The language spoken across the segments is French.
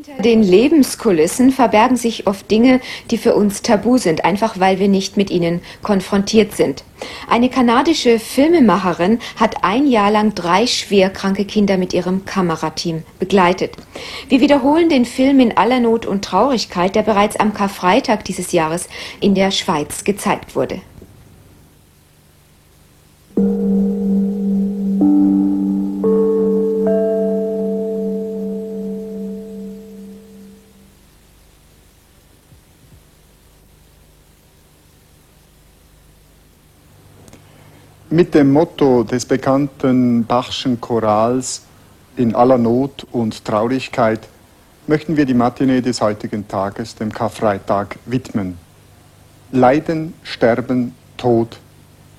Hinter den Lebenskulissen verbergen sich oft Dinge, die für uns tabu sind, einfach weil wir nicht mit ihnen konfrontiert sind. Eine kanadische Filmemacherin hat ein Jahr lang 3 schwerkranke Kinder mit ihrem Kamerateam begleitet. Wir wiederholen den Film in aller Not und Traurigkeit, der bereits am Karfreitag dieses Jahres in der Schweiz gezeigt wurde. Mit dem Motto des bekannten Bachschen Chorals in aller Not und Traurigkeit möchten wir die Matinee des heutigen Tages, dem Karfreitag, widmen. Leiden, Sterben, Tod,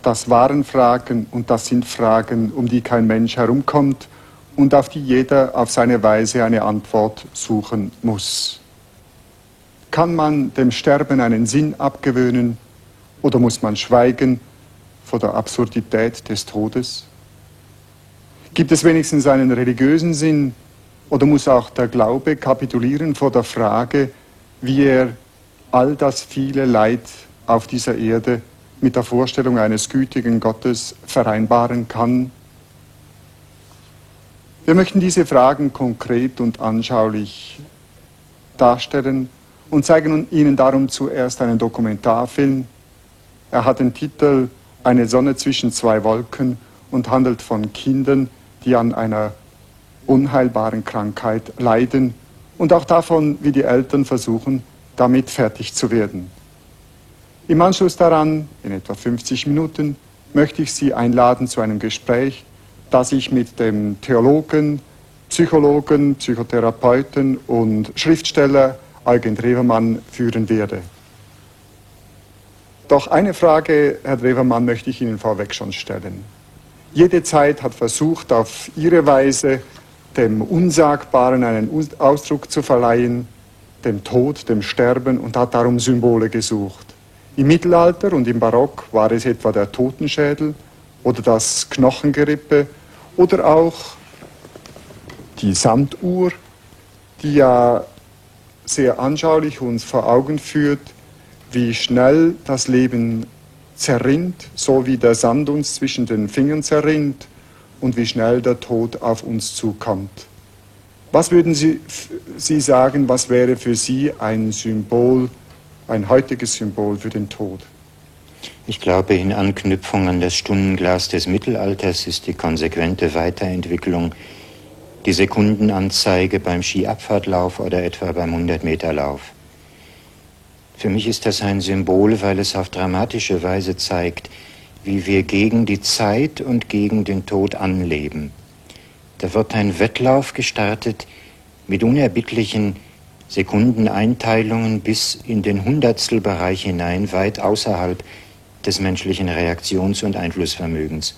das waren Fragen und das sind Fragen, um die kein Mensch herumkommt und auf die jeder auf seine Weise eine Antwort suchen muss. Kann man dem Sterben einen Sinn abgewöhnen oder muss man schweigen vor der Absurdität des Todes? Gibt es wenigstens einen religiösen Sinn oder muss auch der Glaube kapitulieren vor der Frage, wie er all das viele Leid auf dieser Erde mit der Vorstellung eines gütigen Gottes vereinbaren kann? Wir möchten diese Fragen konkret und anschaulich darstellen und zeigen Ihnen darum zuerst einen Dokumentarfilm. Er hat den Titel Eine Sonne zwischen zwei Wolken und handelt von Kindern, die an einer unheilbaren Krankheit leiden und auch davon, wie die Eltern versuchen, damit fertig zu werden. Im Anschluss daran, in etwa 50 Minuten, möchte ich Sie einladen zu einem Gespräch, das ich mit dem Theologen, Psychologen, Psychotherapeuten und Schriftsteller Eugen Drewermann führen werde. Doch eine Frage, Herr Drewermann, möchte ich Ihnen vorweg schon stellen. Jede Zeit hat versucht, auf ihre Weise dem Unsagbaren einen Ausdruck zu verleihen, dem Tod, dem Sterben, und hat darum Symbole gesucht. Im Mittelalter und im Barock war es etwa der Totenschädel oder das Knochengerippe oder auch die Sanduhr, die ja sehr anschaulich uns vor Augen führt, wie schnell das Leben zerrinnt, so wie der Sand uns zwischen den Fingern zerrinnt und wie schnell der Tod auf uns zukommt. Was würden Sie sagen, was wäre für Sie ein Symbol, ein heutiges Symbol für den Tod? Ich glaube, in Anknüpfung an das Stundenglas des Mittelalters ist die konsequente Weiterentwicklung die Sekundenanzeige beim Skiabfahrtlauf oder etwa beim 100-Meter-Lauf. Für mich ist das ein Symbol, weil es auf dramatische Weise zeigt, wie wir gegen die Zeit und gegen den Tod anleben. Da wird ein Wettlauf gestartet mit unerbittlichen Sekundeneinteilungen bis in den Hundertstelbereich hinein, weit außerhalb des menschlichen Reaktions- und Einflussvermögens.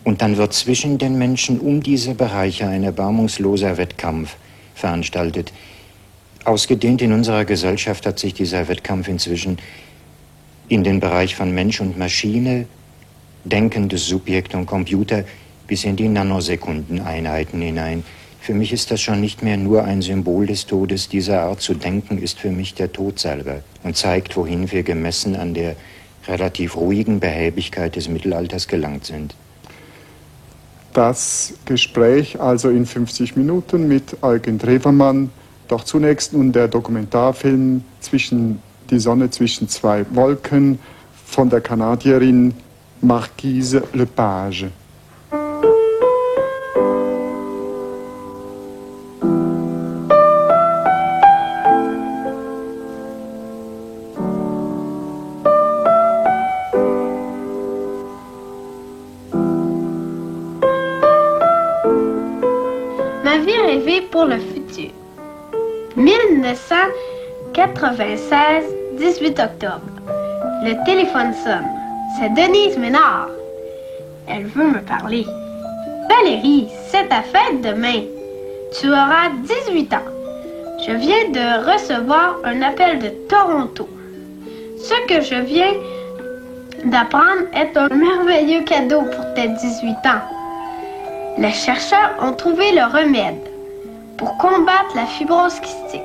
Und dann wird zwischen den Menschen um diese Bereiche ein erbarmungsloser Wettkampf veranstaltet. Ausgedehnt in unserer Gesellschaft hat sich dieser Wettkampf inzwischen in den Bereich von Mensch und Maschine, denkendes Subjekt und Computer bis in die Nanosekundeneinheiten hinein. Für mich ist das schon nicht mehr nur ein Symbol des Todes. Diese Art zu denken ist für mich der Tod selber und zeigt, wohin wir gemessen an der relativ ruhigen Behäbigkeit des Mittelalters gelangt sind. Das Gespräch also in 50 Minuten mit Eugen Drewermann. Doch zunächst nun der Dokumentarfilm Die Sonne zwischen zwei Wolken von der Kanadierin Marquise Lepage. Ma vie rêvée pour le futur. 1996, 18 octobre. Le téléphone sonne. C'est Denise Ménard. Elle veut me parler. Valérie, c'est ta fête demain. Tu auras 18 ans. Je viens de recevoir un appel de Toronto. Ce que je viens d'apprendre est un merveilleux cadeau pour tes 18 ans. Les chercheurs ont trouvé le remède. pour combattre la fibrose kystique.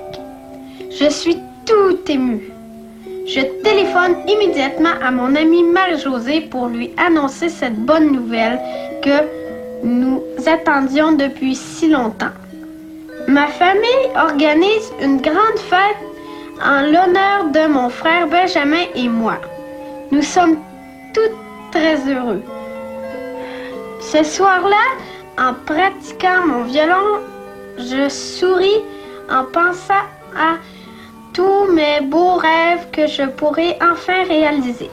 Je suis tout émue. Je téléphone immédiatement à mon amie Marie-Josée pour lui annoncer cette bonne nouvelle que nous attendions depuis si longtemps. Ma famille organise une grande fête en l'honneur de mon frère Benjamin et moi. Nous sommes tous très heureux. Ce soir-là, en pratiquant mon violon, je souris en pensant à tous mes beaux rêves que je pourrai enfin réaliser.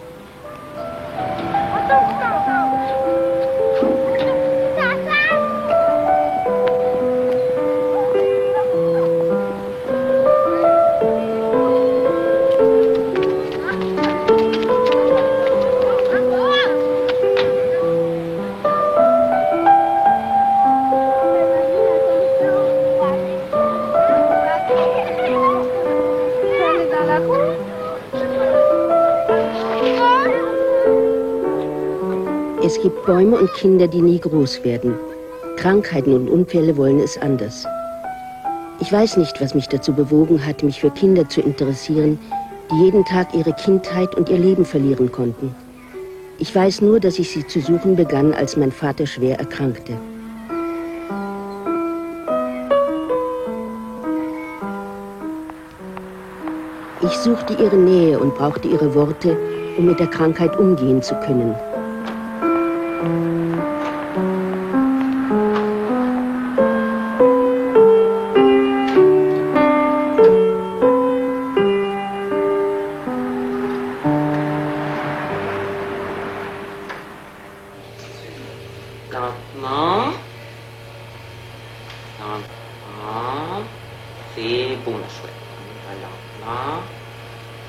Es gibt Bäume und Kinder, die nie groß werden. Krankheiten und Unfälle wollen es anders. Ich weiß nicht, was mich dazu bewogen hat, mich für Kinder zu interessieren, die jeden Tag ihre Kindheit und ihr Leben verlieren konnten. Ich weiß nur, dass ich sie zu suchen begann, als mein Vater schwer erkrankte. Ich suchte ihre Nähe und brauchte ihre Worte, um mit der Krankheit umgehen zu können. Lentement. Lentement. C'est bon, la chouette. Lentement.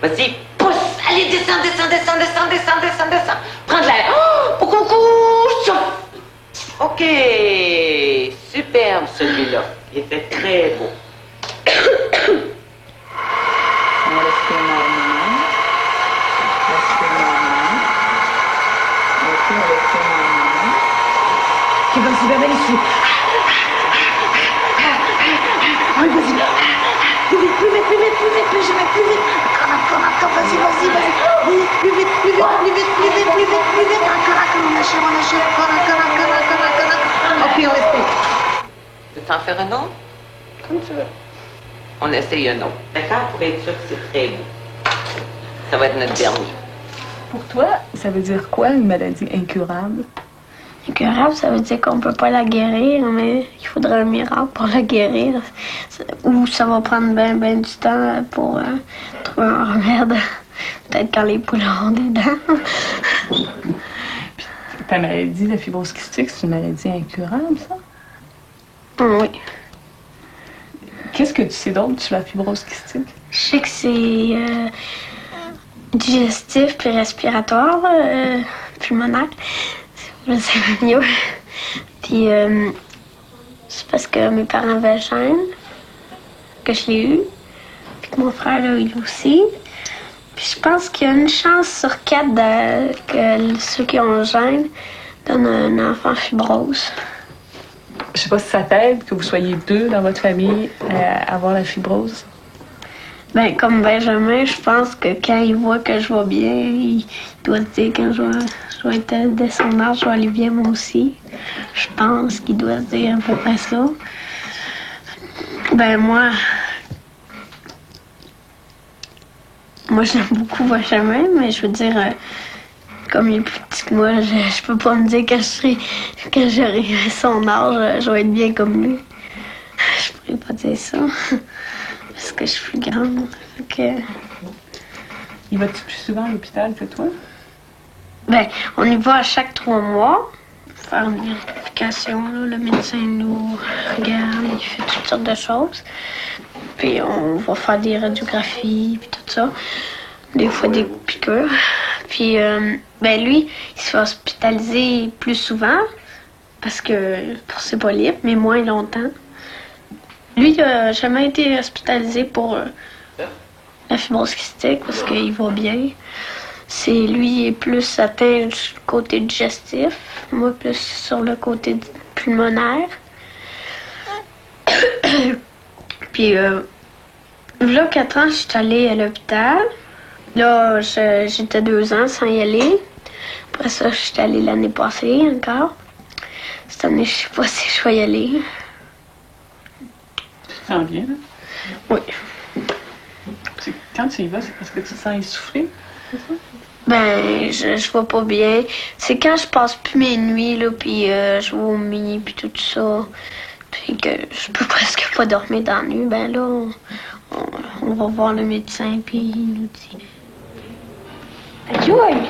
Vas-y, pousse. Allez, descends, descends, descends, descends, descends, descends, descends. Prends de l'air. Oh, coucou. Ok. Superbe, celui-là. Il était très beau. On va rester normalement. Rester normalement. Ok, on va rester normalement. Ok, vas-y, va ici. Allez, vas-y. Plus vite, plus vite, plus vite, plus vite, plus vite, plus vite. Encore, vas-y, vas-y, vas-y. Plus vite, plus vite, plus vite, plus vite, plus vite, plus vite. Encore, on achève, encore. Ok, on essaye. Tu veux t'en faire un autre? Comme tu veux. On essaye un autre. D'accord? Pour être sûr que c'est très beau. Ça va être notre dernier. Pour toi, ça veut dire quoi une maladie incurable? Incurable, ça veut dire qu'on ne peut pas la guérir, mais il faudrait un miracle pour la guérir. Ou ça va prendre ben du temps pour trouver un remède. Peut-être quand les poules auront des dents. Ta maladie, la fibrose kystique, c'est une maladie incurable, ça? Oui. Qu'est-ce que tu sais d'autre sur la fibrose kystique? Je sais que c'est digestif puis respiratoire, pulmonaire. Je sais mieux. Puis c'est parce que mes parents avaient le gène, que je l'ai eu, puis que mon frère l'a eu aussi. Puis je pense qu'il y a une chance sur 4 que ceux qui ont le gène donnent un enfant fibrose. Je sais pas si ça t'aide que vous soyez 2 dans votre famille à avoir la fibrose. Ben, comme Benjamin, je pense que quand il voit que je vais bien, il doit se dire que je vais être de son âge, je vais aller bien moi aussi. Je pense qu'il doit se dire à peu près ça. Ben, moi j'aime beaucoup Benjamin, mais je veux dire, comme il est plus petit que moi, je peux pas me dire quand j'aurai son âge, je vais être bien comme lui. Je pourrais pas dire ça. Parce que je suis plus grande. Il va-tu plus souvent à l'hôpital que toi? Ben, on y va à chaque 3 mois. Faire une vérification. Là. Le médecin nous regarde, il fait toutes sortes de choses. Puis on va faire des radiographies, puis tout ça. Des fois des piqûres. Puis, ben lui, il se fait hospitaliser plus souvent. Parce que pour ses polypes, mais moins longtemps. Lui, il n'a jamais été hospitalisé pour la fibrose kystique parce qu'il va bien. Lui est plus atteint du côté digestif, moi plus sur le côté pulmonaire. Puis, là, 4 ans, je suis allée à l'hôpital. Là, j'étais 2 ans sans y aller. Après ça, je suis allée l'année passée encore. Cette année, je sais pas si je vais y aller. Tu te sens bien, là? Oui. Quand tu y vas, c'est parce que tu te sens essoufflé, c'est ça? Ben, je vais pas bien. C'est quand je passe plus mes nuits, là, puis je vomis, puis tout ça. Puis que je peux presque pas dormir dans la nuit. Ben là, on va voir le médecin, puis il nous dit... Aïe!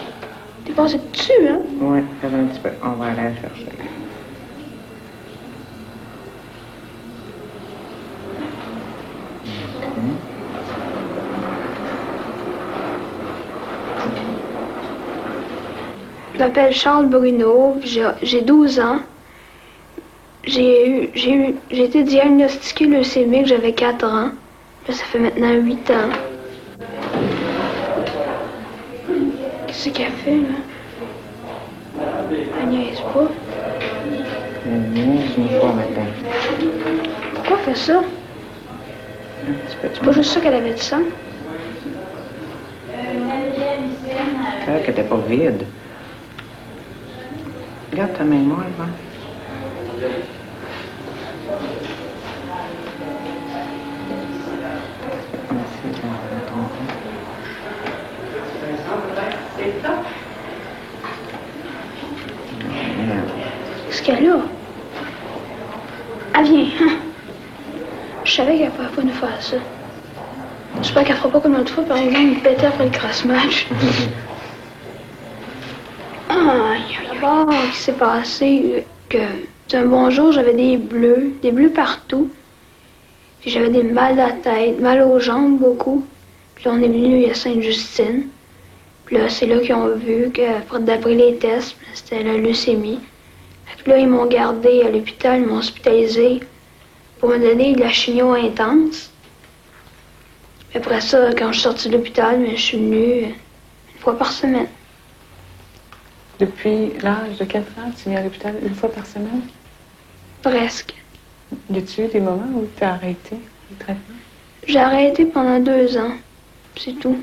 T'es passé dessus, hein? Oui, ça va un petit peu. On va aller la chercher. Je m'appelle Charles Bruno, j'ai 12 ans. J'ai été diagnostiquée leucémique, j'avais 4 ans. Là, ça fait maintenant 8 ans. Qu'est-ce qu'elle fait, là? Elle niaise pas. Je n'y vois maintenant. Pourquoi elle fait ça? C'est pas juste ça qu'elle avait du sang? J'espère qu'elle n'était pas vide. Regarde ta mémoire, va. Qu'est-ce qu'elle a? Elle vient. Je savais qu'elle ne pouvait pas nous faire ça. J'espère qu'elle fera pas comme l'autre fois, par exemple, une péter après le crash-match. D'abord, il s'est passé que un bon jour, j'avais des bleus partout. Puis j'avais des mal à la tête, mal aux jambes beaucoup. Puis là, on est venu à Sainte-Justine. Puis là, c'est là qu'ils ont vu que, d'après les tests, c'était la leucémie. Puis là, ils m'ont gardé à l'hôpital, ils m'ont hospitalisé pour me donner de la chimio intense. Après ça, quand je suis sortie de l'hôpital, je suis venue 1 fois par semaine. Depuis l'âge de 4 ans, tu viens à l'hôpital 1 fois par semaine? Presque. Y a-tu eu des moments où tu as arrêté le traitement? J'ai arrêté pendant 2 ans. C'est tout.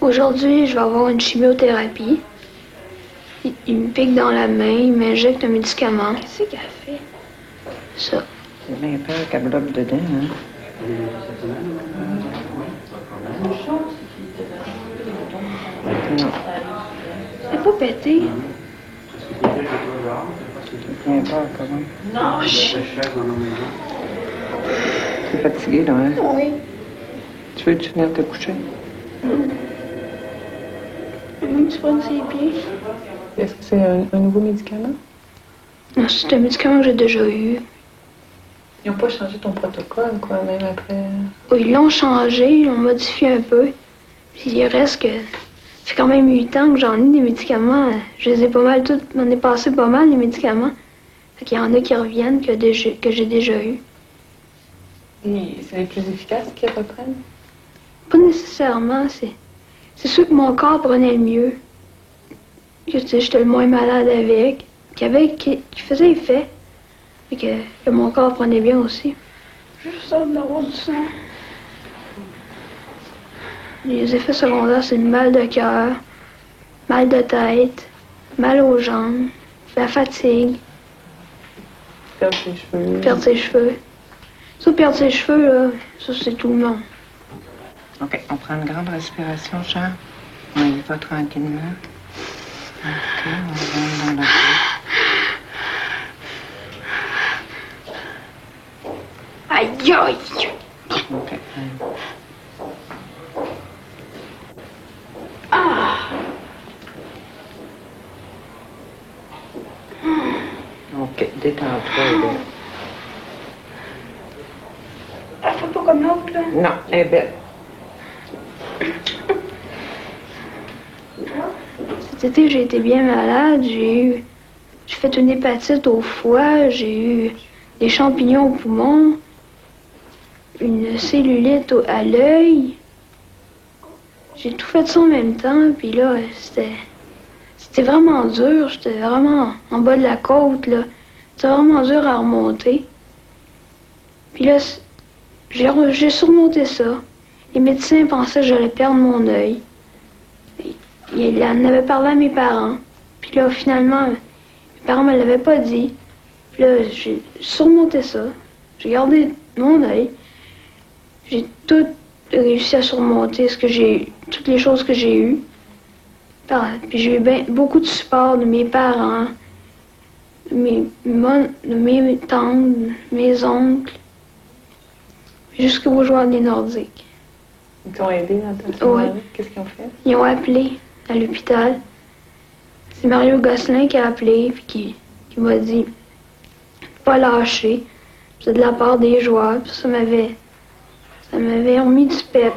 Aujourd'hui, je vais avoir une chimiothérapie. Il me pique dans la main, il m'injecte un médicament. Qu'est-ce qu'elle fait? Ça. C'est bien peur qu'elle bloque dedans, hein? Non. C'est pas pété. C'est bien peur quand même. Non, T'es fatigué, là, hein? Oui. Tu veux-tu venir te coucher? Même tu prends ses pieds. Est-ce que c'est un nouveau médicament? Non, c'est un médicament que j'ai déjà eu. Ils n'ont pas changé ton protocole, quoi, même après? Oh, ils l'ont changé, ils l'ont modifié un peu. Puis il reste que... Ça fait quand même 8 ans que j'en ai des médicaments. Je les ai pas mal tous... M'en ai passé pas mal, les médicaments. Fait qu'il y en a qui reviennent que j'ai déjà eu. Et c'est les plus efficaces qui reprennent? Pas nécessairement, c'est sûr que mon corps prenait le mieux. Que j'étais le moins malade avec. Qui faisait effet. Et que mon corps prenait bien aussi. Juste ça d'avoir du sang. Les effets secondaires, c'est le mal de cœur, mal de tête, mal aux jambes, la fatigue. Perdre ses cheveux. Perdre ses cheveux. Ça, perdre ses cheveux, là, ça, c'est tout, non. OK, on prend une grande respiration, Charles. On y va tranquillement. OK, on rentre dans la tête. Aïe, aïe! OK. Ah! OK, détends-toi, là. Elle fait pas comme l'autre, là? Non, elle est belle. Cet été, j'ai été bien malade. J'ai fait une hépatite au foie, j'ai eu des champignons au poumon, une cellulite à l'œil. J'ai tout fait ça en même temps, puis là, c'était vraiment dur. J'étais vraiment en bas de la côte, là. C'était vraiment dur à remonter. Puis là, j'ai surmonté ça. Les médecins pensaient que j'allais perdre mon œil. Il en avait parlé à mes parents. Puis là, finalement, mes parents me l'avaient pas dit. Puis là, j'ai surmonté ça. J'ai gardé mon œil. J'ai tout réussi à surmonter toutes les choses que j'ai eues. Puis j'ai eu beaucoup de support de mes parents, de mes tantes, mes oncles, jusqu'aux joueurs des Nordiques. Ils t'ont aidé dans ta soirée? Qu'est-ce qu'ils ont fait? Ils ont appelé à l'hôpital. C'est Mario Gosselin qui a appelé puis qui m'a dit pas lâcher. C'est de la part des joueurs. Puis ça m'avait remis du pep.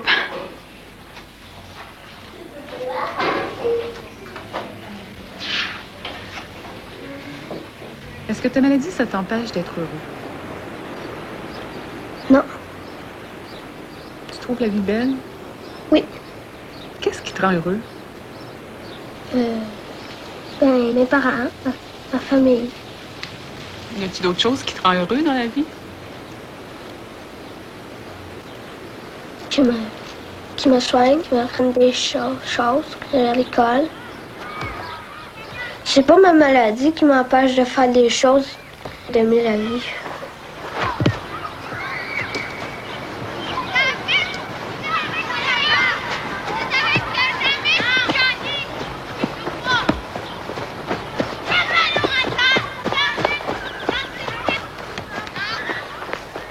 Est-ce que ta maladie, ça t'empêche d'être heureux? Non. Tu trouves la vie belle? Oui. Qu'est-ce qui te rend heureux? Mes parents, ma famille. Y a-t-il d'autres choses qui te rendent heureux dans la vie? Qui me soignent, qui m'apprennent des choses à l'école. C'est pas ma maladie qui m'empêche de faire des choses, d'aimer la vie.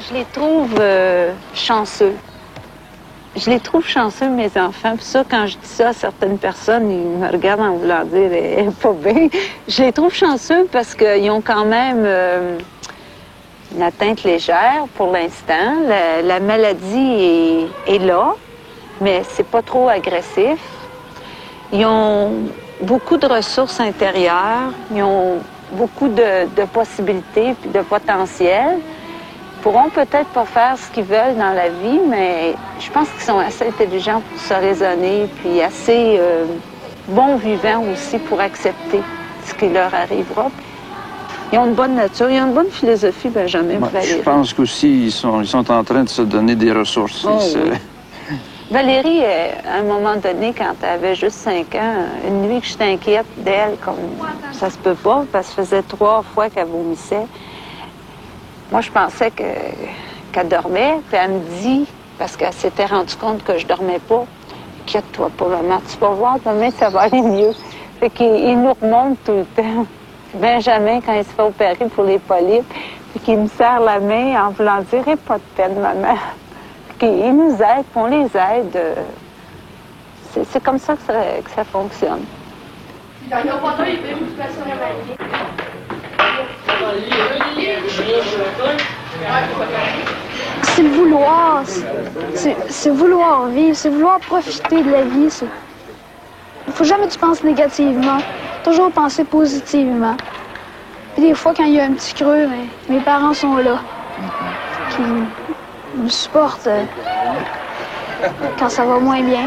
Je les trouve chanceux. Je les trouve chanceux, mes enfants. Puis ça, quand je dis ça à certaines personnes, ils me regardent en voulant dire « elle est pas bien ». Je les trouve chanceux parce qu'ils ont quand même une atteinte légère pour l'instant. La maladie est là, mais c'est pas trop agressif. Ils ont beaucoup de ressources intérieures. Ils ont beaucoup de possibilités puis de potentiel. Ils pourront peut-être pas faire ce qu'ils veulent dans la vie, mais je pense qu'ils sont assez intelligents pour se raisonner, puis assez bons vivants aussi pour accepter ce qui leur arrivera. Ils ont une bonne nature, ils ont une bonne philosophie, Benjamin. Je pense qu'aussi, ils sont en train de se donner des ressources. Oh, oui. Valérie, à un moment donné, quand elle avait juste 5 ans, une nuit que j'étais inquiète d'elle, comme ça se peut pas, parce que ça faisait 3 fois qu'elle vomissait. Moi, je pensais qu'elle dormait, puis elle me dit, parce qu'elle s'était rendue compte que je dormais pas, « Inquiète-toi pas, maman, tu vas voir, demain, ça va aller mieux. » Fait qu'il nous remonte tout le temps. Benjamin, quand il se fait opérer pour les polypes, puis qu'il me serre la main en voulant dire « Aie pas de peine, maman. » Puis qu'il nous aide, puis on les aide. C'est comme ça que ça fonctionne. C'est le vouloir, c'est vouloir vivre, c'est vouloir profiter de la vie. Il faut jamais que tu penses négativement, toujours penser positivement. Puis des fois, quand il y a un petit creux, mes parents sont là, qui me supportent quand ça va moins bien.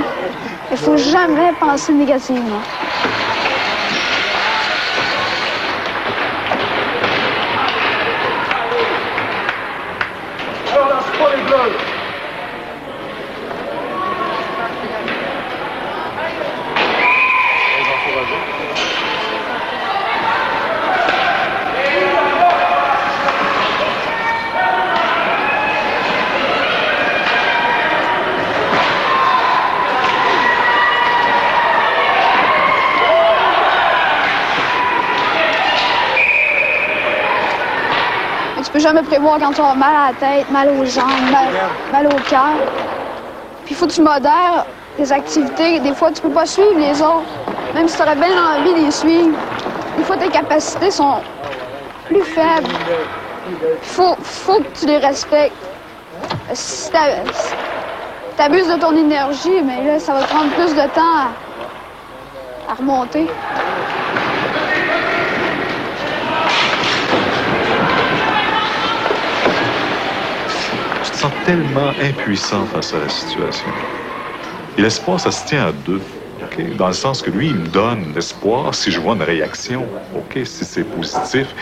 Il faut jamais penser négativement. Tu peux jamais prévoir quand tu as mal à la tête, mal aux jambes, mal au cœur. Puis il faut que tu modères tes activités. Des fois, tu peux pas suivre les autres, même si tu aurais bien envie de les suivre. Des fois, tes capacités sont plus faibles. Il faut que tu les respectes. Si tu abuses de ton énergie, mais là, ça va te prendre plus de temps à remonter. Je me sens tellement impuissant face à la situation. Et l'espoir, ça se tient à deux. OK? Dans le sens que lui, il me donne l'espoir si je vois une réaction. OK? Si c'est positif,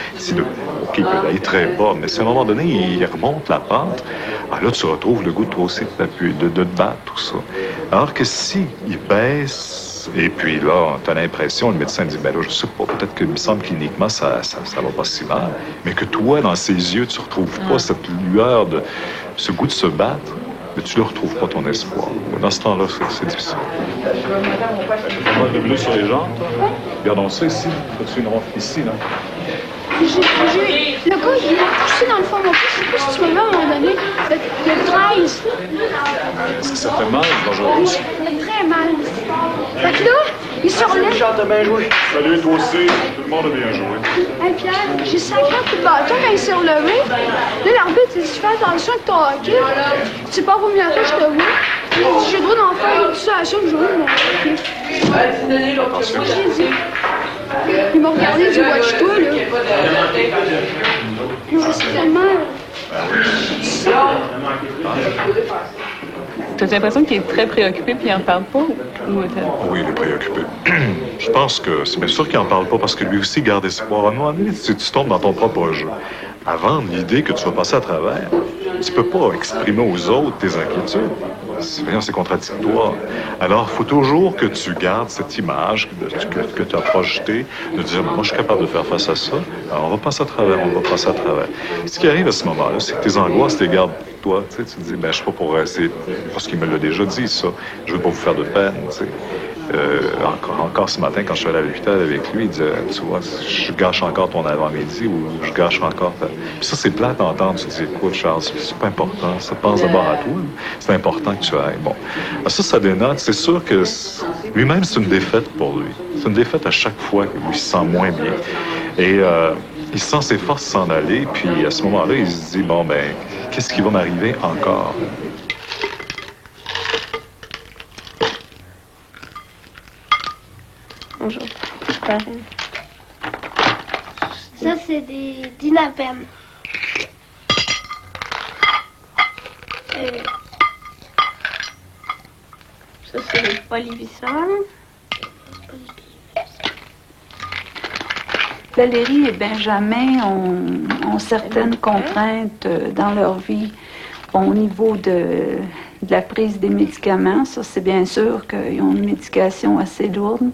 OK, il peut aller très bas, mais si à un moment donné, il remonte la pente, là, tu retrouves le goût de toi aussi de te battre, tout ça. Alors que si il baisse, et puis là, tu as l'impression, le médecin dit, ben là, je sais pas, peut-être qu'il me semble cliniquement, ça va pas si mal, mais que toi, dans ses yeux, tu retrouves pas cette lueur ce goût de se battre, mais tu ne retrouves pas ton espoir. Dans ce temps-là, c'est difficile. Le bleu sur les jambes, toi? Regardons ça ici. As-tu une ronde ici, là? Le gars, il m'a poussé dans le fond. Je sais pas si tu m'as vu à un moment donné. Le 13. Est-ce que ça fait mal, dangereux? Ça fait très mal. Fait que là, il se relève. Richard, t'as bien joué. Salut, toi aussi. Tout le monde a bien joué. Hey Pierre, j'ai 50 coups de bâton quand il s'est relevé. Là, l'arbitre, il dit, fais attention avec ton hockey. Tu sais pas combien de fois je te vois. Il dit, j'ai le droit d'en faire une situation de jouer, mais ok. Moi, je l'ai dit. Il m'a regardé, il dit, watch-toi, là. C'est tellement... T'as l'impression qu'il est très préoccupé puis il en parle pas? Oui, il est préoccupé. Je pense que c'est bien sûr qu'il n'en parle pas parce que lui aussi garde espoir. À un moment donné, tu tombes dans ton propre jeu. Avant l'idée que tu vas passer à travers, tu peux pas exprimer aux autres tes inquiétudes. C'est contradictoire. Alors, il faut toujours que tu gardes cette image que tu as projetée, de dire, moi, je suis capable de faire face à ça, alors on va passer à travers, on va passer à travers. Ce qui arrive à ce moment-là, c'est que tes angoisses, tu les gardes pour toi. Tu te dis, ben, je suis pas pour essayer, parce qu'il me l'a déjà dit, ça, je veux pas vous faire de peine, tu sais. Encore ce matin, quand je suis allé à l'hôpital avec lui, il disait, tu vois, je gâche encore ton avant-midi ou je gâche encore ta... Puis ça, c'est plate d'entendre. Tu te dis, écoute, Charles, c'est pas important. Ça pense d'abord à toi. C'est important que tu ailles. Bon. Alors ça dénote. C'est sûr que lui-même, c'est une défaite pour lui. C'est une défaite à chaque fois qu'il se sent moins bien. Et il sent ses forces s'en aller. Puis à ce moment-là, il se dit, bon, ben, qu'est-ce qui va m'arriver encore? Bonjour. Ça, c'est des dinapènes. Ça, c'est des polyvisol. Valérie et Benjamin ont certaines contraintes dans leur vie au niveau de la prise des médicaments. Ça, c'est bien sûr qu'ils ont une médication assez lourde.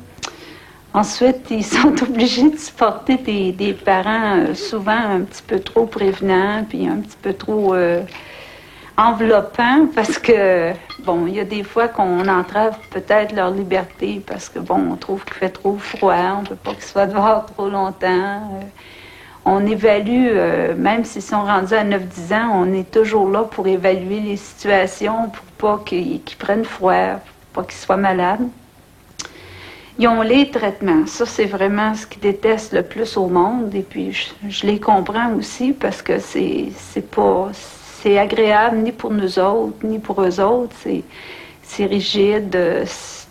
Ensuite, ils sont obligés de supporter des parents souvent un petit peu trop prévenants, puis un petit peu trop enveloppants, parce que, bon, il y a des fois qu'on entrave peut-être leur liberté, parce que, bon, on trouve qu'il fait trop froid, on ne veut pas qu'ils soient dehors trop longtemps. On évalue, même s'ils sont rendus à 9-10 ans, on est toujours là pour évaluer les situations, pour pas qu'ils prennent froid, pour pas qu'ils soient malades. Ils ont les traitements. Ça, c'est vraiment ce qu'ils détestent le plus au monde. Et puis, je les comprends aussi parce que c'est agréable ni pour nous autres, ni pour eux autres. C'est rigide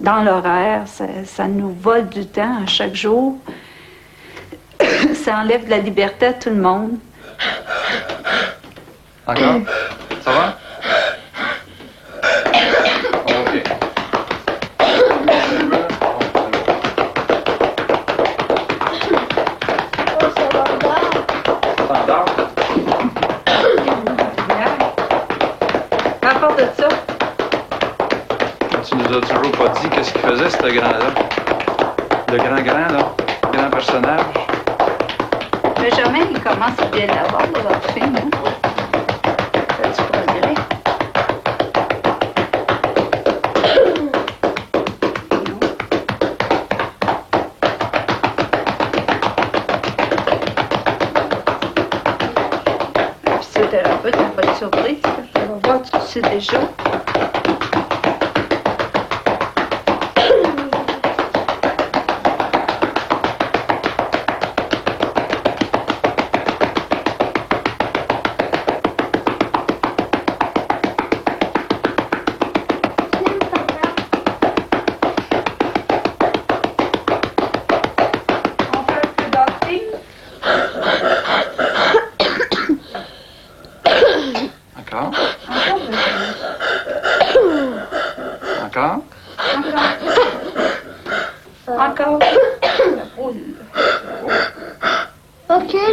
dans l'horaire. Ça nous vole du temps à chaque jour. Ça enlève de la liberté à tout le monde. Encore? Ça va? OK. Tu nous as toujours pas dit qu'est-ce qu'il faisait, ce grand-là. Le grand, là. Le grand personnage. Benjamin, il commence à bien l'avoir, votre fille, hein? Fait du progrès. Le physiothérapeute n'a pas de surprise. On va voir, tu le sais déjà.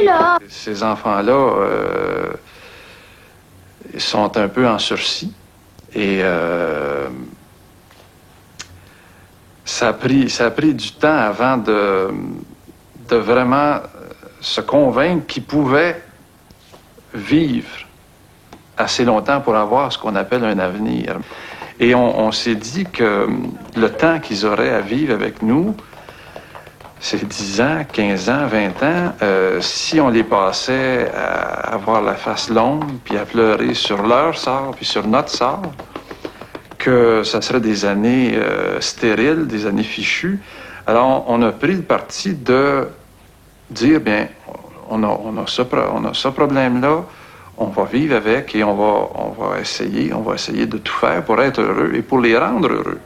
là. Ces enfants-là sont un peu en sursis et ça a pris du temps avant de vraiment se convaincre qu'ils pouvaient vivre assez longtemps pour avoir ce qu'on appelle un avenir. Et on s'est dit que le temps qu'ils auraient à vivre avec nous, c'est 10 ans, 15 ans, 20 ans. Si on les passait à avoir la face longue, puis à pleurer sur leur sort, puis sur notre sort, que ça serait des années stériles, des années fichues. Alors, on a pris le parti de dire, bien, on a ce problème-là, on va vivre avec et on va essayer de tout faire pour être heureux et pour les rendre heureux.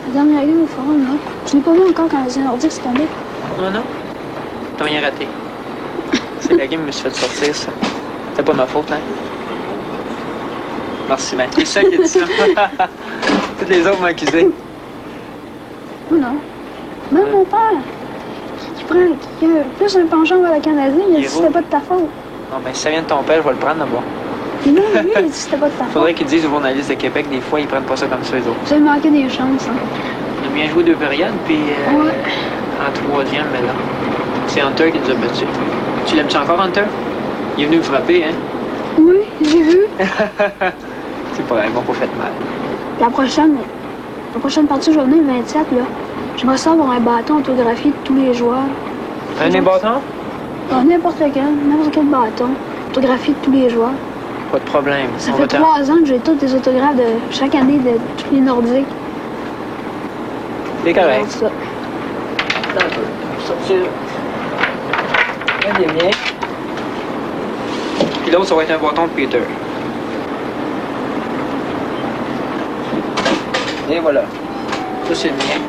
La dernière game au forum, là. Je l'ai pas vu encore quand les Nordiques s'est tombé. Non. T'as rien raté. C'est la game que je me suis fait sortir, ça. C'était pas ma faute, hein? Merci, man. C'est ça qui a dit ça. Toutes les autres m'ont accusé. Non. Même mon père, qui a plus un penchant vers le Canadien, il a dit que c'était pas de ta faute. Non, ben si ça vient de ton père, je vais le prendre d'abord. Et même lui, il a dit que c'était pas de ta faute. Faudrait qu'ils disent aux journalistes de Québec, des fois, ils prennent pas ça comme ça, les autres. Vous avez manqué des chances, hein. On a bien joué 2 périodes, puis en 3e, mais là, c'est Hunter qui nous a battus. Tu l'aimes-tu encore, Hunter? Il est venu me frapper, hein? Oui, j'ai vu. C'est pas grave, ils m'ont pas fait mal. La prochaine partie de journée, le 27, là, j'aimerais ça avoir un bâton autographié de tous les joueurs. Un bâton? Non, n'importe quel bâton, autographié de tous les joueurs. Pas de problème. Ça fait 3 ans que j'ai tous les autographes de chaque année de tous les Nordiques. C'est correct. Ça. Attends un peu. Sortir. Un des miens. Puis l'autre, ça va être un bâton de Peter. Et voilà. Ça, c'est le mien.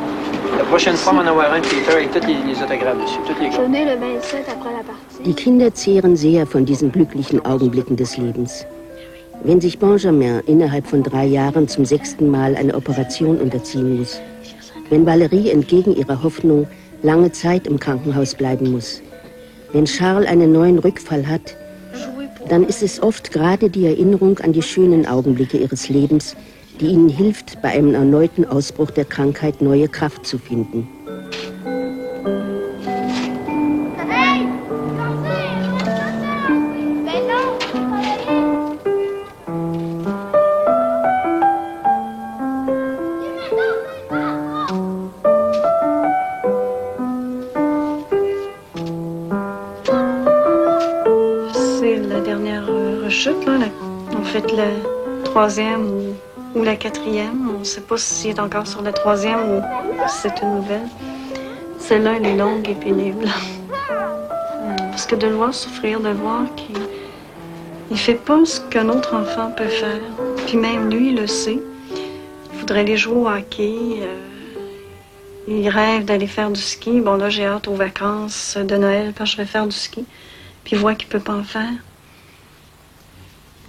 La prochaine fois, on va en avoir un de Peter avec tous les autographes dessus. Toutes les Je venais le 27 après la partie. Die Kinder zehren sehr von diesen glücklichen Augenblicken des Lebens. Wenn sich Benjamin innerhalb von 3 Jahren zum 6. Mal eine Operation unterziehen muss, wenn Valerie entgegen ihrer Hoffnung lange Zeit im Krankenhaus bleiben muss, wenn Charles einen neuen Rückfall hat, dann ist es oft gerade die Erinnerung an die schönen Augenblicke ihres Lebens, die ihnen hilft, bei einem erneuten Ausbruch der Krankheit neue Kraft zu finden. C'est la dernière rechute, là. En fait, la 3e ou la 4e. On ne sait pas s'il est encore sur la 3e ou si c'est une nouvelle. Celle-là, elle est longue et pénible. Parce que de le voir souffrir, de voir qu'il ne fait pas ce qu'un autre enfant peut faire. Puis même lui, il le sait. Il voudrait aller jouer au hockey. Il rêve d'aller faire du ski. Bon, là, j'ai hâte aux vacances de Noël quand je vais faire du ski. Puis il voit qu'il ne peut pas en faire.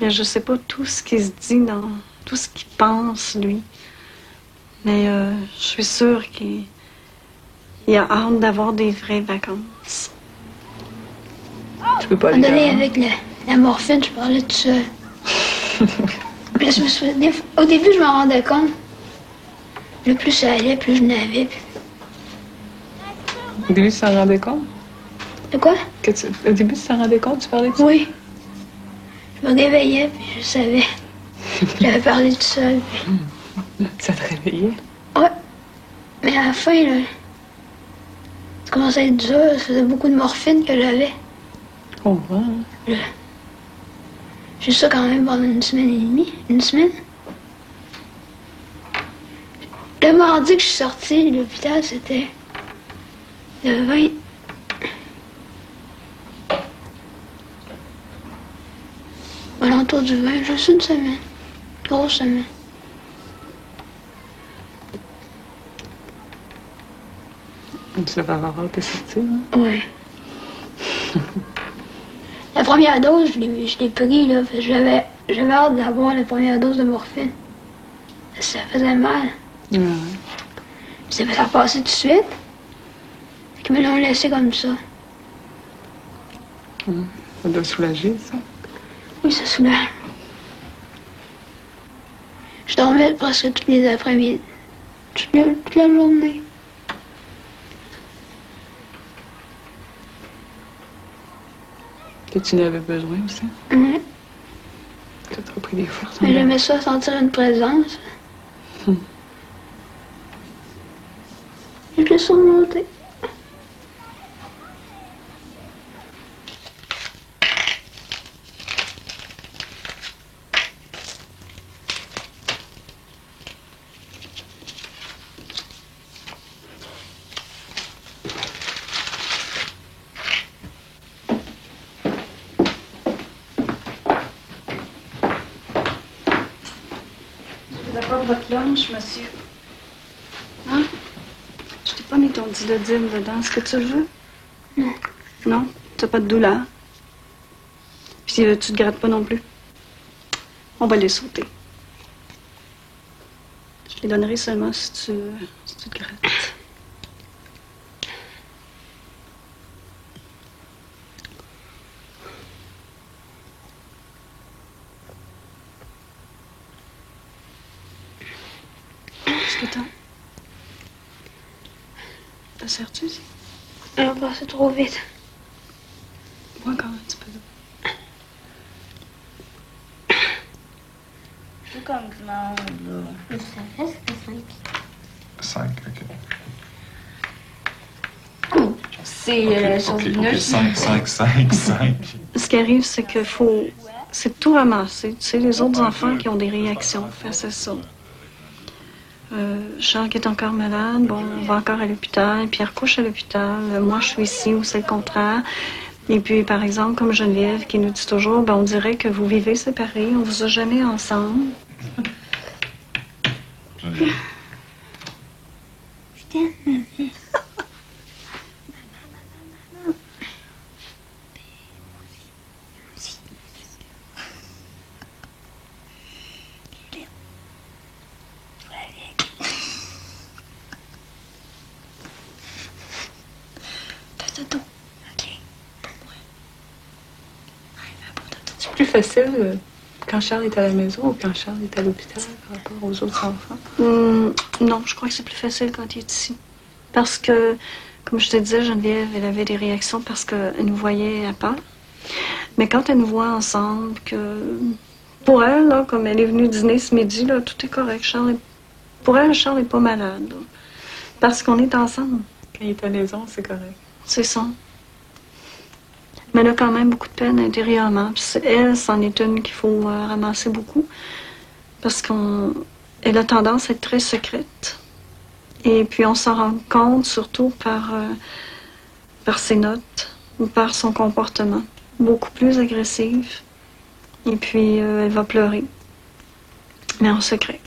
Mais je sais pas tout ce qu'il se dit dans... tout ce qu'il pense, lui. Mais je suis sûre qu'il a hâte d'avoir des vraies vacances. Tu peux pas aller avec La morphine, je parlais tout seul. Puis là, au début, je m'en rendais compte. Le plus ça allait, plus je n'avais. Au début, tu t'en rendais compte? De quoi? Au début, tu t'en rendais compte, tu parlais tout seul? Oui. Je me réveillais, puis je savais. J'avais parlé tout seul. Puis... Ça te réveillait? Ouais. Mais à la fin, là, ça commençait à être dur. Ça faisait beaucoup de morphine que j'avais. Oh, ouais. J'ai ça quand même pendant 1 semaine et demie. 1 semaine. Le mardi que je suis sortie de l'hôpital, c'était le 20. Alentour du 20, juste 1 semaine. Grosse semaine. Tu devais avoir hâte de sortir, hein? Oui. La première dose, je l'ai pris, là, parce que j'avais hâte d'avoir la première dose de morphine. Ça faisait mal. Ouais. Ça va passer tout de suite. Ils me l'ont laissé comme ça. Ça doit soulager, ça? Oui, ça soulage. Je dormais presque tous les après-midi. Toute la journée. Que tu n'avais besoin aussi? Oui. Tu as repris des forces. Mais j'aimais ça, sentir une présence. Je l'ai surmonté. D'abord votre lunch, monsieur. Hein? Je t'ai pas mis ton dilodine dedans. Est-ce que tu le veux? Non. Non? T'as pas de douleur? Puis tu te grattes pas non plus? On va les sauter. Je les donnerai seulement si tu te grattes. Qu'est-ce que t'as? T'as serre-tu ici? Elle a passé trop vite. Bois encore un petit peu d'eau. C'est comme ça, là. Je savais, c'était 5. 5, ok. C'est Ok, 5. Ce qui arrive, c'est qu'il faut... C'est tout ramasser. Tu sais, les autres enfants qui ont des réactions face à ça. Charles qui est encore malade, bon, on va encore à l'hôpital. Pierre couche à l'hôpital. Moi, je suis ici ou c'est le contraire. Et puis, par exemple, comme Geneviève qui nous dit toujours, ben, on dirait que vous vivez séparés, on vous a jamais ensemble. Geneviève. Je t'aime, ma vie. C'est plus facile quand Charles est à la maison ou quand Charles est à l'hôpital par rapport aux autres enfants? Non, je crois que c'est plus facile quand il est ici. Parce que, comme je te disais, Geneviève, elle avait des réactions parce qu'elle nous voyait à part. Mais quand elle nous voit ensemble, que pour elle, là, comme elle est venue dîner ce midi, là, tout est correct. Pour elle, Charles n'est pas malade. Là, parce qu'on est ensemble. Quand il est à la maison, c'est correct. C'est ça. Mais elle a quand même beaucoup de peine intérieurement. Puis elle, c'en est une qu'il faut ramasser beaucoup. Parce qu'elle a tendance à être très secrète. Et puis on s'en rend compte surtout par ses notes ou par son comportement. Beaucoup plus agressive. Et puis elle va pleurer. Mais en secret.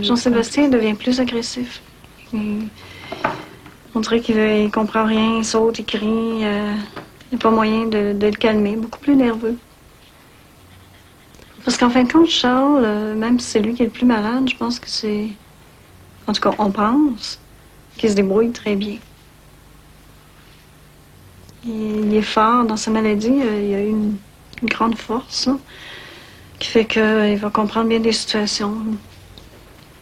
Jean-Sébastien devient plus agressif. On dirait qu'il ne comprend rien, il saute, il crie. Il n'y a pas moyen de le calmer. Beaucoup plus nerveux. Parce qu'en fin de compte, Charles, même si c'est lui qui est le plus malade, je pense que c'est... En tout cas, on pense qu'il se débrouille très bien. Il est fort dans sa maladie. Il a eu une grande force là, qui fait qu'il va comprendre bien des situations.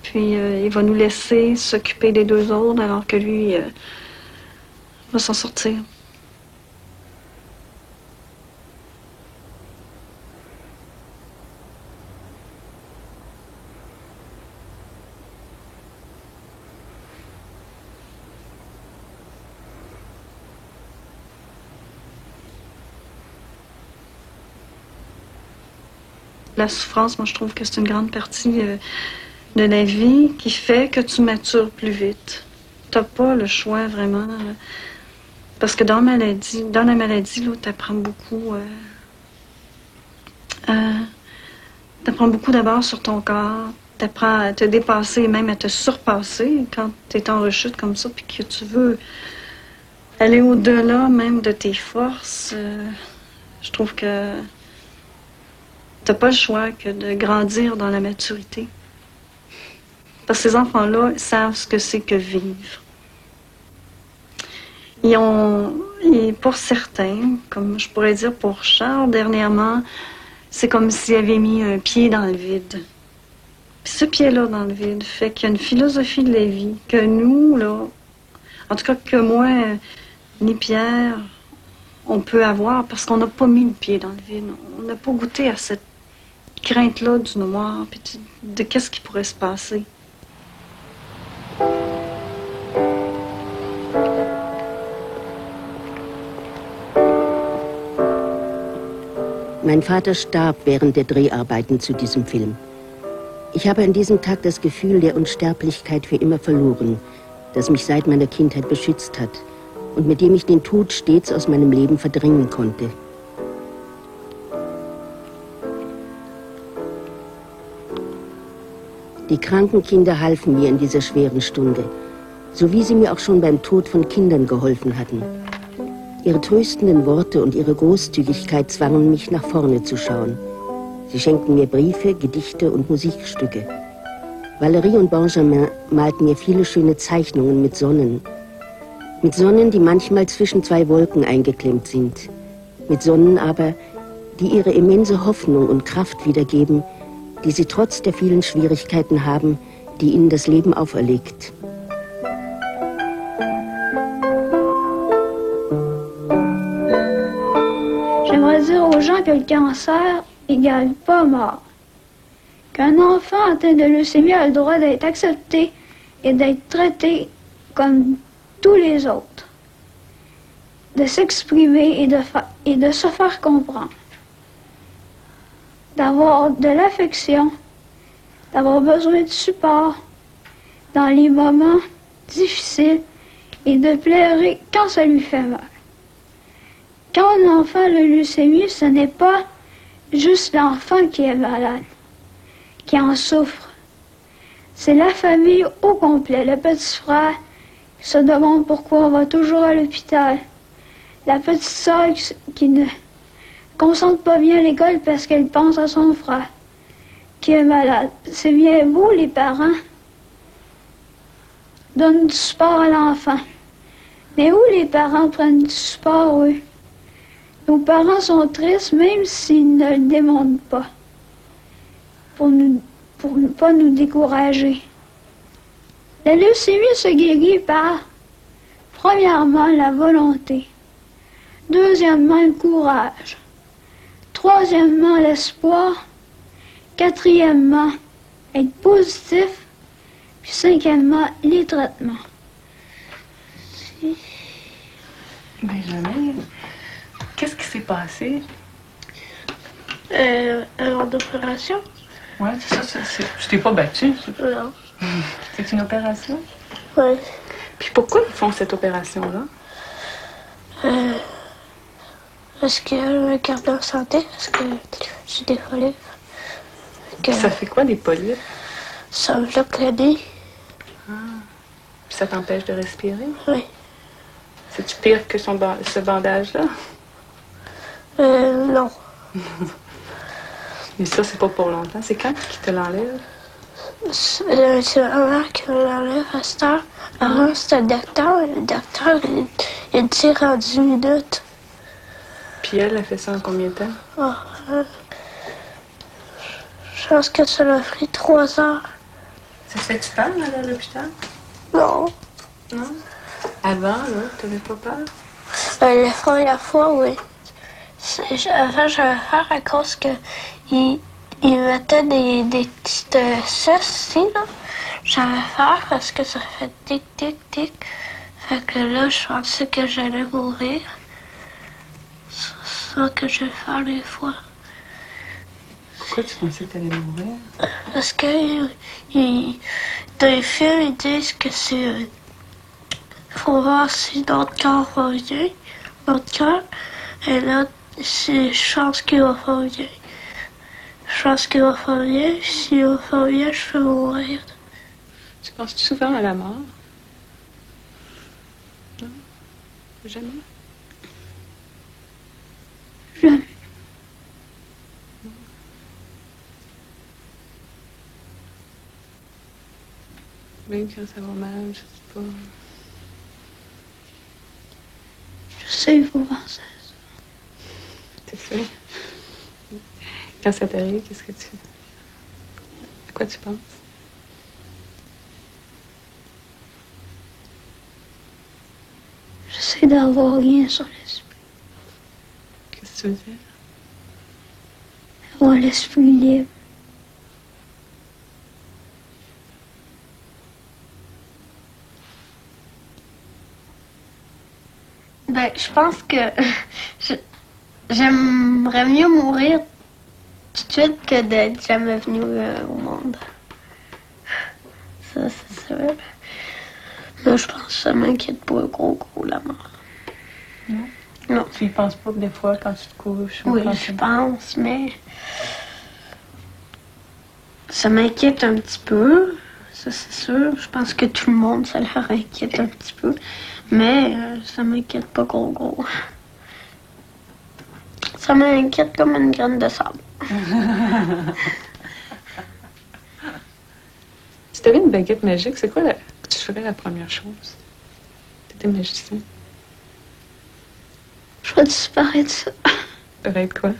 Puis il va nous laisser s'occuper des deux autres alors que lui va s'en sortir. La souffrance, moi, je trouve que c'est une grande partie de la vie qui fait que tu matures plus vite. Tu n'as pas le choix, vraiment. Parce que dans la maladie, là, tu apprends beaucoup. T'apprends beaucoup d'abord sur ton corps. Tu apprends à te dépasser, même à te surpasser quand tu es en rechute comme ça, puis que tu veux aller au-delà même de tes forces. Je trouve que t'as pas le choix que de grandir dans la maturité. Parce que ces enfants-là savent ce que c'est que vivre. Et pour certains, comme je pourrais dire pour Charles dernièrement, c'est comme s'il avait mis un pied dans le vide. Puis ce pied-là dans le vide fait qu'il y a une philosophie de la vie que nous, là, en tout cas que moi, ni Pierre, on peut avoir parce qu'on n'a pas mis le pied dans le vide. On n'a pas goûté à cette crainte-là du noir, puis de qu'est-ce qui pourrait se passer. Mein Vater starb während der Dreharbeiten zu diesem Film. Ich habe an diesem Tag das Gefühl der Unsterblichkeit für immer verloren, das mich seit meiner Kindheit beschützt hat und mit dem ich den Tod stets aus meinem Leben verdrängen konnte. Die kranken Kinder halfen mir in dieser schweren Stunde, so wie sie mir auch schon beim Tod von Kindern geholfen hatten. Ihre tröstenden Worte und ihre Großzügigkeit zwangen mich, nach vorne zu schauen. Sie schenkten mir Briefe, Gedichte und Musikstücke. Valérie und Benjamin malten mir viele schöne Zeichnungen mit Sonnen. Mit Sonnen, die manchmal zwischen zwei Wolken eingeklemmt sind. Mit Sonnen aber, die ihre immense Hoffnung und Kraft wiedergeben, die sie trotz der vielen Schwierigkeiten haben, die ihnen das Leben auferlegt. J'aimerais dire aux gens que le cancer égale pas mort. Qu'un enfant atteint de leucémie a le droit d'être accepté et d'être traité comme tous les autres. De s'exprimer et de se faire comprendre. D'avoir de l'affection, d'avoir besoin de support dans les moments difficiles et de pleurer quand ça lui fait mal. Quand un enfant a la leucémie, ce n'est pas juste l'enfant qui est malade, qui en souffre. C'est la famille au complet, le petit frère qui se demande pourquoi on va toujours à l'hôpital, la petite sœur qui ne concentre pas bien à l'école parce qu'elle pense à son frère qui est malade. C'est bien beau, les parents donnent du support à l'enfant. Mais où les parents prennent du support, eux? Nos parents sont tristes même s'ils ne le démontrent pas, pour ne pas nous décourager. La leucémie se guérit par, premièrement, la volonté, deuxièmement, le courage, troisièmement, l'espoir, quatrièmement, être positif, puis cinquièmement, les traitements. Benjamin, qu'est-ce qui s'est passé? Alors d'opération? Ouais, c'est ça. Tu t'es pas battu? Non. C'est une opération? Oui. Puis pourquoi ils font cette opération-là? Parce que le carte en santé, parce que j'ai des polypes. Ça fait quoi des polypes? Ça me bloque le nez. Ah. Puis ça t'empêche de respirer? Oui. C'est-tu pire que ce bandage-là? Non. Mais ça, c'est pas pour longtemps. C'est quand qu'ils te l'enlèvent? C'est ma mère qui me l'enlève à cette heure. Avant, c'était le docteur. Le docteur, il tire en 10 minutes. Puis elle a fait ça en combien de temps? Je pense que ça l'a pris 3 heures. Ça te fait-tu peur d'aller à l'hôpital? Non. Non? Avant, là, t'avais pas peur? La première fois, oui. Avant, j'avais peur à cause que il mettait des petites suces ici, là. J'avais peur parce que ça fait tic, tic, tic. Fait que là, je pensais que j'allais mourir. C'est ça que je vais faire des fois. Pourquoi tu pensais que t'allais mourir? Parce que dans les films, ils disent que c'est... faut voir si notre corps va bien, notre cœur. Et là, c'est chance qu'il va faire bien. Chance qu'il va faire bien. S'il va faire bien, je peux mourir. Tu penses souvent à la mort? Non? Jamais? Jamais. Même quand ça va mal, je sais pas. Je sais, il faut penser à ça. T'es sûr? Quand ça t'arrive, qu'est-ce que tu... À quoi tu penses? J'essaie d'avoir rien sur l'esprit. Qu'est-ce que tu veux dire? Avoir l'esprit libre. Ben, je pense que j'aimerais mieux mourir tout de suite que d'être jamais venu au monde. Ça, c'est sûr. Mais je pense que ça m'inquiète pas gros, la mort. Non? Non. Tu y penses pas que des fois, quand tu te couches? Oui, je pense, mais... Ça m'inquiète un petit peu. Ça, c'est sûr. Je pense que tout le monde, ça leur inquiète un petit peu. Mais ça m'inquiète pas gros. Ça m'inquiète comme une graine de sable. Si tu avais une baguette magique, c'est quoi que tu ferais la première chose? Tu étais magicien. Je ferais disparaître ça. Disparaître quoi?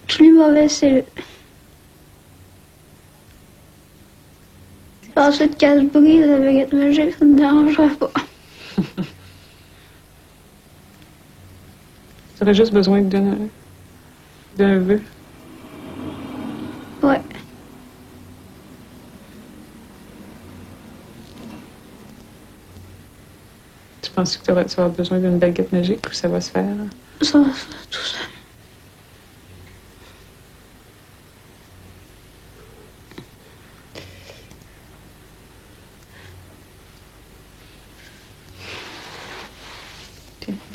Tous les mauvais cellules. Ensuite, quand je brise la baguette magique, ça ne me dérangerait pas. Tu aurais juste besoin d'un vœu. Ouais. Tu penses que tu vas avoir besoin d'une baguette magique ou ça va se faire? Ça va se faire tout seul.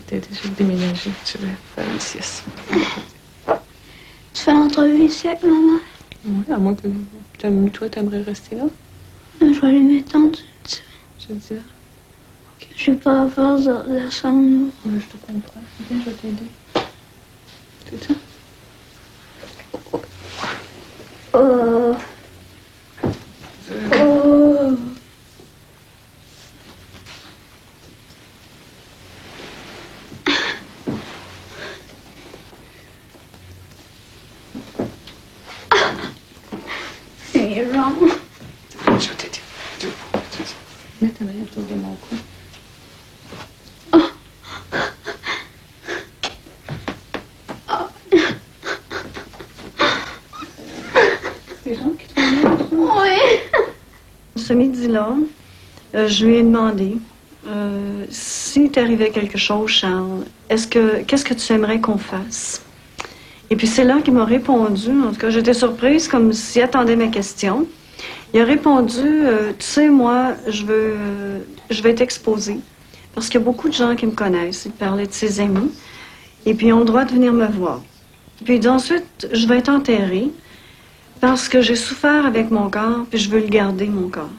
T'as déjà déménagé, tu veux faire une sieste. Tu fais l'entrevue ici avec maman? Oui, à moins que toi, t'aimerais rester là? Je vais aller m'étendre. Je veux dire. Je vais pas avoir de la chambre. Oui, je te comprends. Viens, je vais t'aider. C'est ça? C'est long. Je vais t'aider. Mets ta main autour de mon cou. C'est gens qui te font Oui. Ce midi-là, je lui ai demandé si t'arrivait quelque chose, Charles, qu'est-ce que tu aimerais qu'on fasse? Et puis c'est là qu'il m'a répondu, en tout cas j'étais surprise, comme s'il attendait ma question. Il a répondu, tu sais, moi, je vais t'exposer. Parce qu'il y a beaucoup de gens qui me connaissent. Il parlait de ses amis. Et puis ils ont le droit de venir me voir. Puis ensuite, je vais être enterrée parce que j'ai souffert avec mon corps, puis je veux le garder, mon corps.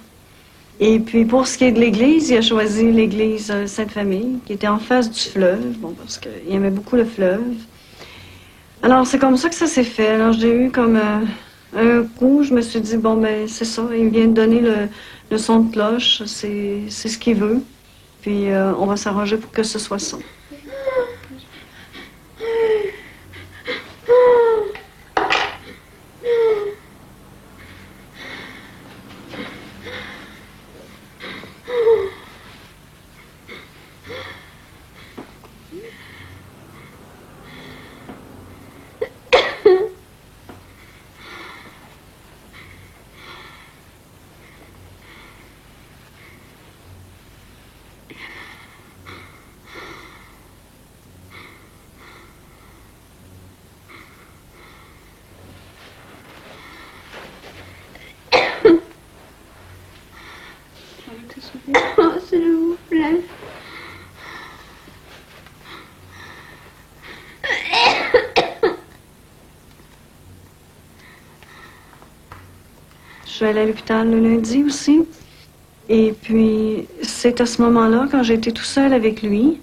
Et puis pour ce qui est de l'église, il a choisi l'église Sainte-Famille, qui était en face du fleuve, bon, parce qu'il aimait beaucoup le fleuve. Alors c'est comme ça que ça s'est fait. Alors j'ai eu comme un coup, je me suis dit, bon ben c'est ça, il vient de donner le son de cloche, c'est ce qu'il veut. Puis on va s'arranger pour que ce soit ça. suis allée à l'hôpital le lundi aussi. Et puis, c'est à ce moment-là, quand j'étais tout seul avec lui,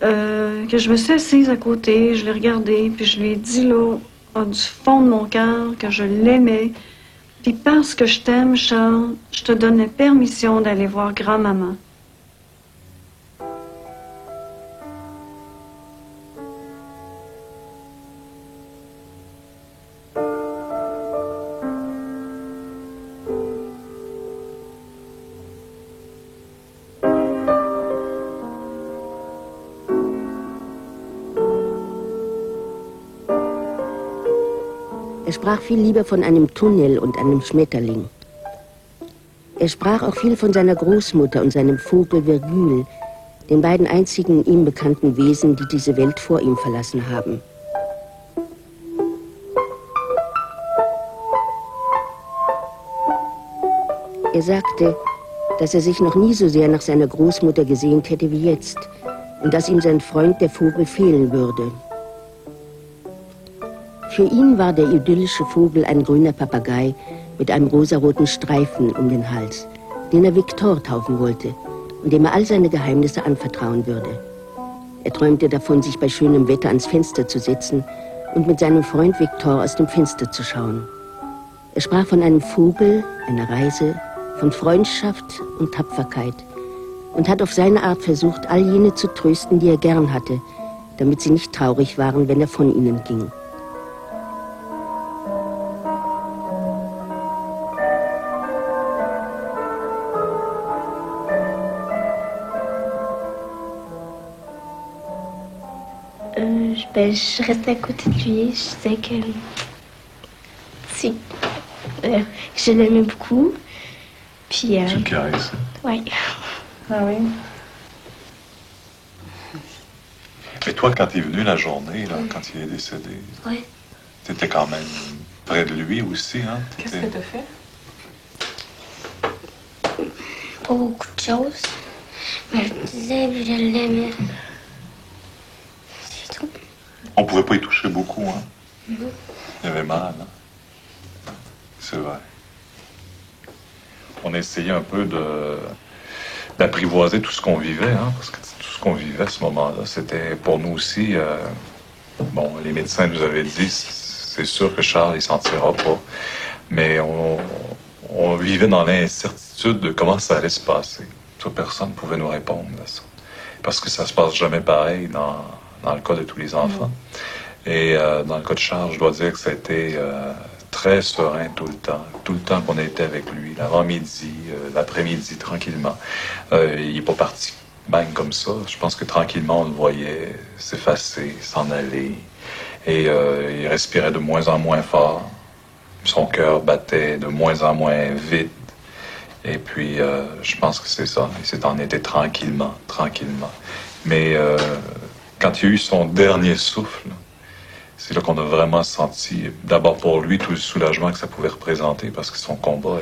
que je me suis assise à côté, je l'ai regardé, puis je lui ai dit là, du fond de mon cœur, que je l'aimais. Puis parce que je t'aime, Charles, je te donne la permission d'aller voir grand-maman. Er sprach viel lieber von einem Tunnel und einem Schmetterling. Er sprach auch viel von seiner Großmutter und seinem Vogel Virgül, den beiden einzigen ihm bekannten Wesen, die diese Welt vor ihm verlassen haben. Er sagte, dass er sich noch nie so sehr nach seiner Großmutter gesehnt hätte wie jetzt und dass ihm sein Freund der Vogel fehlen würde. Für ihn war der idyllische Vogel ein grüner Papagei mit einem rosaroten Streifen um den Hals, den er Viktor taufen wollte und dem er all seine Geheimnisse anvertrauen würde. Er träumte davon, sich bei schönem Wetter ans Fenster zu setzen und mit seinem Freund Viktor aus dem Fenster zu schauen. Er sprach von einem Vogel, einer Reise, von Freundschaft und Tapferkeit und hat auf seine Art versucht, all jene zu trösten, die er gern hatte, damit sie nicht traurig waren, wenn er von ihnen ging. Je restais à côté de lui, je sais que si, je l'aimais beaucoup. Puis, tu le caresses? Oui. Ah oui? Mais toi, quand tu es venu la journée, là, quand il est décédé, ouais. Tu étais quand même près de lui aussi, hein? Qu'est-ce que tu as fait? Pas beaucoup de choses. Mais je disais que je l'aimais. On pouvait pas y toucher beaucoup, hein? Non. Il avait mal, hein? C'est vrai. On a essayé un peu d'apprivoiser tout ce qu'on vivait, hein? Parce que tout ce qu'on vivait à ce moment-là, c'était pour nous aussi... bon, les médecins nous avaient dit, c'est sûr que Charles, il s'en tirera pas. Mais on vivait dans l'incertitude de comment ça allait se passer. Personne ne pouvait nous répondre à ça. Parce que ça se passe jamais pareil dans le cas de tous les enfants. Et dans le cas de Charles, je dois dire que ça a été très serein tout le temps qu'on a été avec lui, l'avant-midi, l'après-midi, tranquillement. Il n'est pas parti bang comme ça. Je pense que tranquillement, on le voyait s'effacer, s'en aller. Et il respirait de moins en moins fort. Son cœur battait de moins en moins vite. Et puis, je pense que c'est ça. Il s'est en été tranquillement. Mais quand il y a eu son dernier souffle, c'est là qu'on a vraiment senti, d'abord pour lui, tout le soulagement que ça pouvait représenter, parce que son combat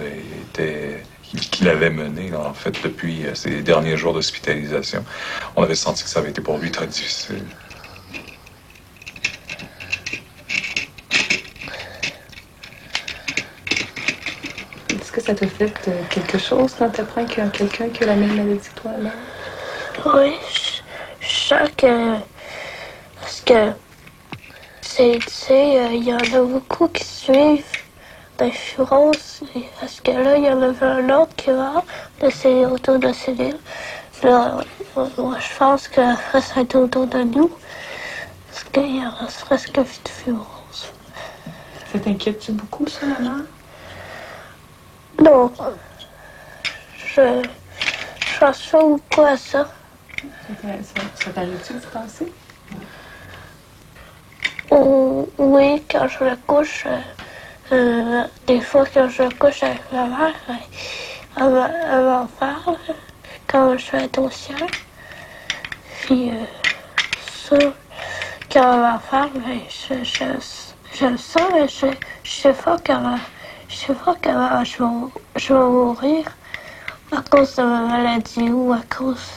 qu'il avait mené, là, en fait, depuis ses derniers jours d'hospitalisation. On avait senti que ça avait été pour lui très difficile. Est-ce que ça te fait quelque chose quand tu apprends qu'il y a quelqu'un qui a la même maladie que toi, là? Oui, je sens que... Parce que... Tu sais, il y en a beaucoup qui suivent des fibroses. Parce que là, il y en avait un autre qui va, c'est autour de Céline. Là, moi, je pense que ça va être autour de nous. Parce qu'il y en reste presque plus de fibrose. Ça t'inquiète-tu beaucoup, ça, maman? Non. Je pense pas beaucoup à ça. Ça t'arrive-tu de penser? Oui, quand je me couche, des fois quand je me couche avec ma mère, elle m'en parle quand je vais être au ciel. Puis ça, quand elle m'en parle, je le sens, mais je sais pas comment je vais mourir à cause de ma maladie ou à cause...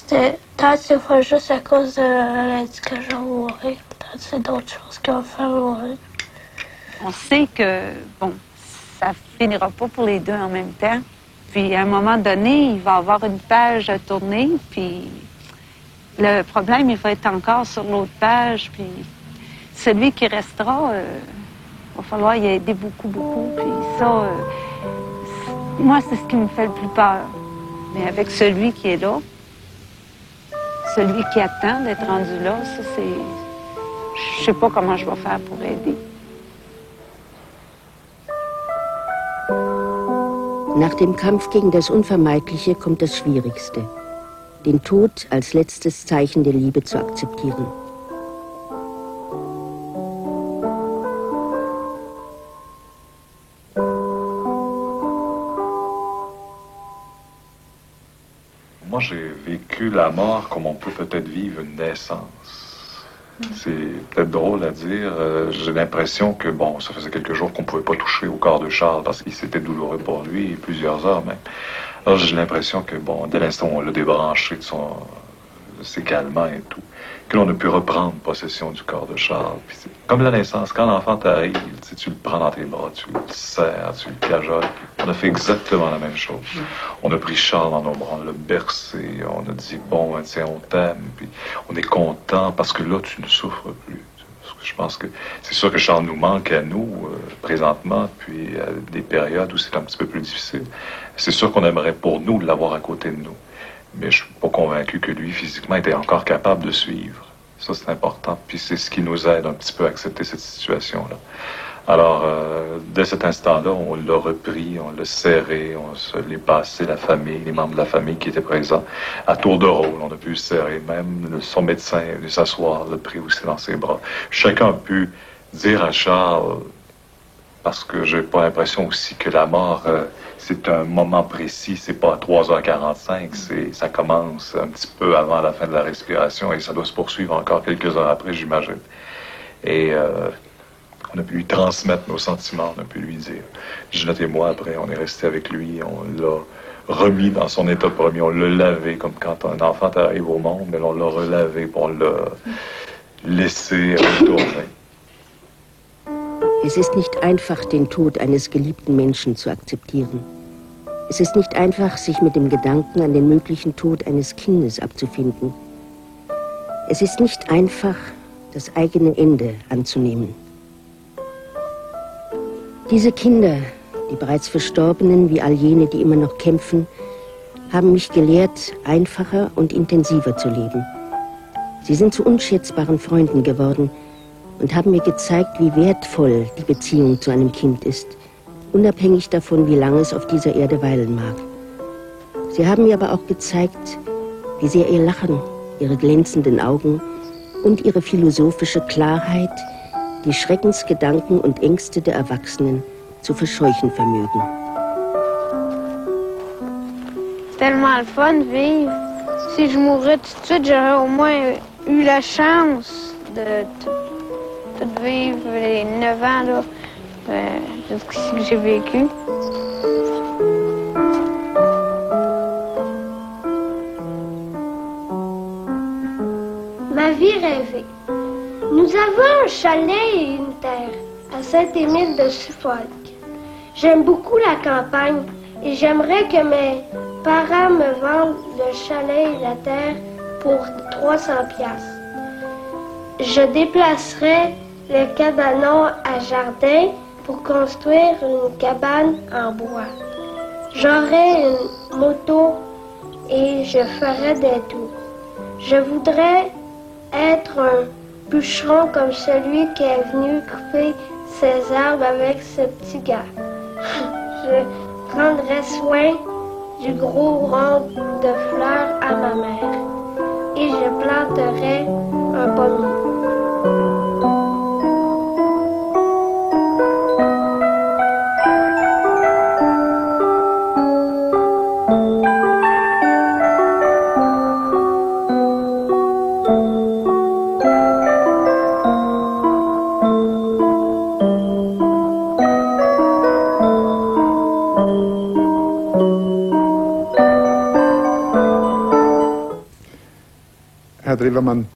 Peut-être c'est pas juste à cause de la maladie que je vais mourir. Peut-être c'est d'autres choses qui vont faire mourir. On sait que, bon, ça finira pas pour les deux en même temps. Puis à un moment donné, il va avoir une page à tourner, puis le problème, il va être encore sur l'autre page, puis celui qui restera, il va falloir y aider beaucoup, beaucoup. Puis ça, moi, c'est ce qui me fait le plus peur. Mais avec celui qui est là, celui qui attend d'être rendu là, ça, c'est... Je sais pas comment je vais faire pour aider. Nach dem Kampf gegen das Unvermeidliche kommt das Schwierigste, den Tod als letztes Zeichen der Liebe zu akzeptieren. Moi, j'ai vécu la mort comme on peut peut-être vivre une naissance. C'est peut-être drôle à dire. J'ai l'impression que, bon, ça faisait quelques jours qu'on ne pouvait pas toucher au corps de Charles parce qu'il s'était douloureux pour lui, plusieurs heures même. Alors, j'ai l'impression que, bon, dès l'instant où on l'a débranché de ses calmants et tout, que l'on a pu reprendre possession du corps de Charles. Puis comme la naissance, quand l'enfant t'arrive, tu le prends dans tes bras, tu le serres, tu le cajoles. On a fait exactement la même chose. On a pris Charles dans nos bras, on l'a bercé, on a dit, bon, tiens, on t'aime, puis on est content parce que là, tu ne souffres plus. Parce que je pense que c'est sûr que Charles nous manque à nous, présentement, puis à des périodes où c'est un petit peu plus difficile. C'est sûr qu'on aimerait pour nous l'avoir à côté de nous. Mais je suis pas convaincu que lui, physiquement, était encore capable de suivre. Ça, c'est important. Puis c'est ce qui nous aide un petit peu à accepter cette situation-là. Alors, dès cet instant-là, on l'a repris, on l'a serré, on se l'est passé, la famille, les membres de la famille qui étaient présents, à tour de rôle. On a pu le serrer. Même son médecin est venu s'asseoir, l'a pris aussi dans ses bras. Chacun a pu dire à Charles, parce que j'ai pas l'impression aussi que la mort... c'est un moment précis, c'est pas à 3h45, ça commence un petit peu avant la fin de la respiration et ça doit se poursuivre encore quelques heures après, j'imagine. Et on a pu lui transmettre nos sentiments, on a pu lui dire. Ginette et moi, après, on est resté avec lui, on l'a remis dans son état premier, on l'a lavé, comme quand un enfant arrive au monde, mais on l'a relavé, on l'a laissé retourner. Es ist nicht einfach, den Tod eines geliebten Menschen zu akzeptieren. Es ist nicht einfach, sich mit dem Gedanken an den möglichen Tod eines Kindes abzufinden. Es ist nicht einfach, das eigene Ende anzunehmen. Diese Kinder, die bereits Verstorbenen wie all jene, die immer noch kämpfen, haben mich gelehrt, einfacher und intensiver zu leben. Sie sind zu unschätzbaren Freunden geworden und haben mir gezeigt, wie wertvoll die Beziehung zu einem Kind ist, unabhängig davon, wie lange es auf dieser Erde weilen mag. Sie haben mir aber auch gezeigt, wie sehr ihr Lachen, ihre glänzenden Augen und ihre philosophische Klarheit die Schreckensgedanken und Ängste der Erwachsenen zu verscheuchen vermögen. Tellement le fun de vivre. Si je mourrais tout de suite, j'aurais au moins eu la chance de tout vivre les 9 ans là, jusqu'ici que j'ai vécu. Ma vie rêvée. Nous avons un chalet et une terre à Saint-Émile de Suffolk. J'aime beaucoup la campagne et j'aimerais que mes parents me vendent le chalet et la terre pour 300 piastres. Je déplacerai le cabanon à jardin pour construire une cabane en bois. J'aurai une moto et je ferai des tours. Je voudrais être un bûcheron comme celui qui est venu couper ses arbres avec ce petit gars. Je prendrai soin du gros rond de fleurs à ma mère et je planterai un pommier. Herr Drillermann,